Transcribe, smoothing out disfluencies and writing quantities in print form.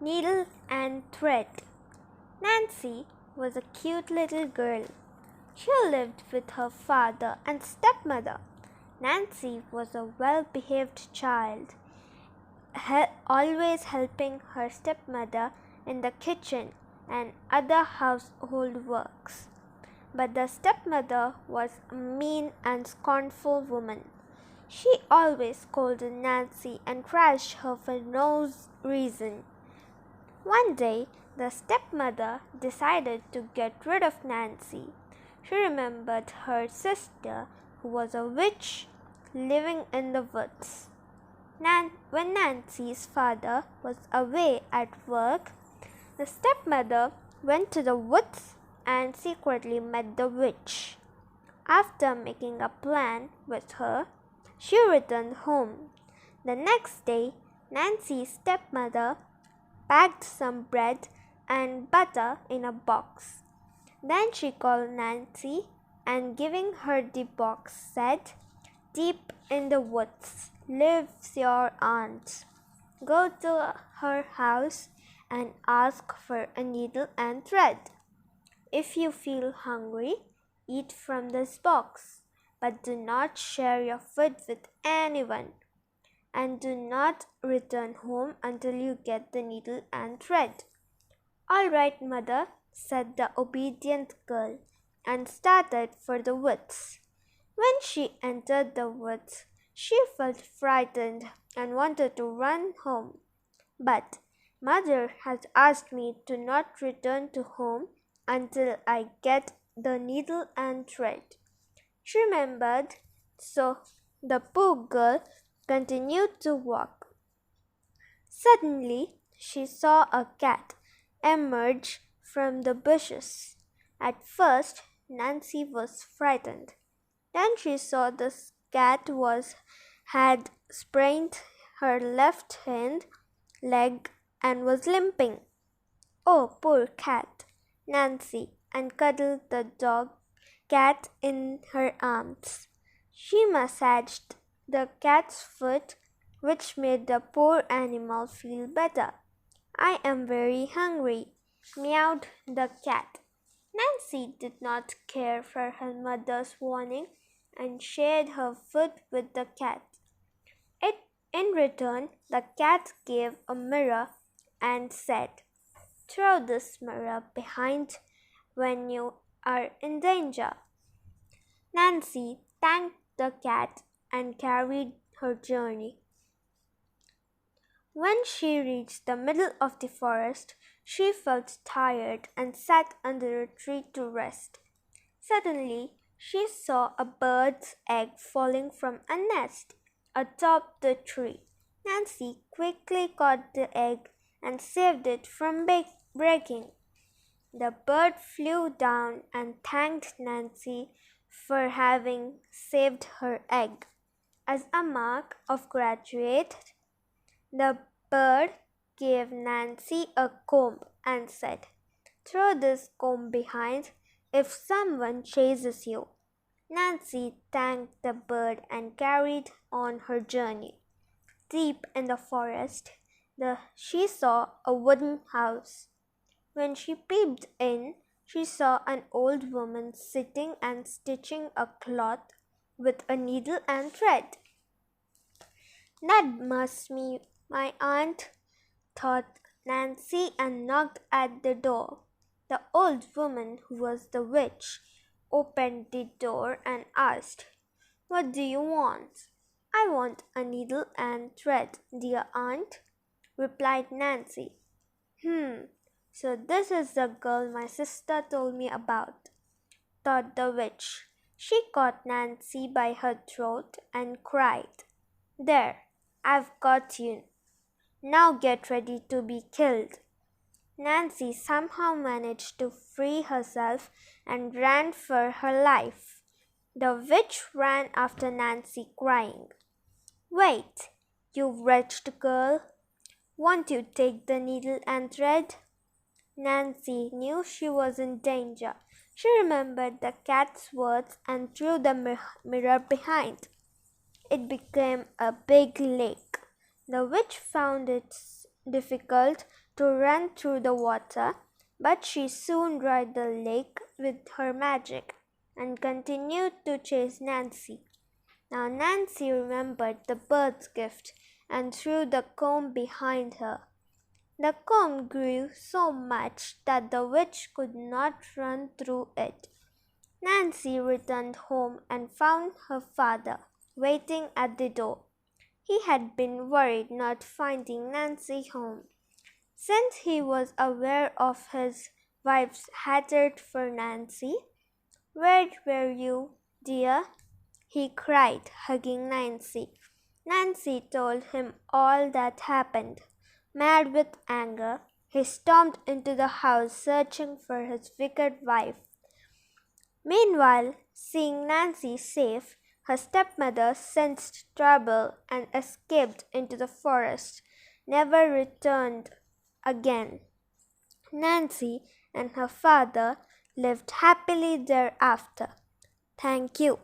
Needle and Thread. Nancy was a cute little girl. She lived with her father and stepmother. Nancy was a well-behaved child, always helping her stepmother in the kitchen and other household works. But the stepmother was a mean and scornful woman. She always scolded Nancy and thrashed her for no reason. One day, the stepmother decided to get rid of Nancy. She remembered her sister, who was a witch living in the woods. When Nancy's father was away at work, the stepmother went to the woods and secretly met the witch. After making a plan with her, she returned home. The next day, Nancy's stepmother packed some bread and butter in a box. Then she called Nancy and, giving her the box, said, "Deep in the woods lives your aunt. Go to her house and ask for a needle and thread. If you feel hungry, eat from this box, but do not share your food with anyone. And do not return home until you get the needle and thread." "All right, mother," said the obedient girl, and started for the woods. When she entered the woods, she felt frightened and wanted to run home. But mother has asked me to not return to home until I get the needle and thread, she remembered, so the poor girl continued to walk. Suddenly, she saw a cat emerge from the bushes. At first, Nancy was frightened. Then she saw the cat had sprained her left leg and was limping. "Oh, poor cat," Nancy, and cuddled the cat in her arms. She massaged the cat's foot, which made the poor animal feel better. "I am very hungry," meowed the cat. Nancy did not care for her mother's warning and shared her food with the cat. In return, the cat gave a mirror and said, "Throw this mirror behind when you are in danger." Nancy thanked the cat and carried her journey. When she reached the middle of the forest, she felt tired and sat under a tree to rest. Suddenly, she saw a bird's egg falling from a nest atop the tree. Nancy quickly caught the egg and saved it from breaking. The bird flew down and thanked Nancy for having saved her egg. As a mark of gratitude, the bird gave Nancy a comb and said, "Throw this comb behind if someone chases you." Nancy thanked the bird and carried on her journey. Deep in the forest, she saw a wooden house. When she peeped in, she saw an old woman sitting and stitching a cloth with a needle and thread. "That must be my aunt," thought Nancy, and knocked at the door. The old woman, who was the witch, opened the door and asked, "What do you want?" "I want a needle and thread, dear aunt," replied Nancy. So this is the girl my sister told me about," thought the witch. She caught Nancy by her throat and cried, "There, I've got you. Now get ready to be killed." Nancy somehow managed to free herself and ran for her life. The witch ran after Nancy, crying, "Wait, you wretched girl! Won't you take the needle and thread?" Nancy knew she was in danger. She remembered the cat's words and threw the mirror behind. It became a big lake. The witch found it difficult to run through the water, but she soon dried the lake with her magic and continued to chase Nancy. Now Nancy remembered the bird's gift and threw the comb behind her. The comb grew so much that the witch could not run through it. Nancy returned home and found her father waiting at the door. He had been worried not finding Nancy home. Since he was aware of his wife's hatred for Nancy, "Where were you, dear?" he cried, hugging Nancy. Nancy told him all that happened. Mad with anger, he stormed into the house searching for his wicked wife. Meanwhile, seeing Nancy safe, her stepmother sensed trouble and escaped into the forest, never returned again. Nancy and her father lived happily thereafter. Thank you.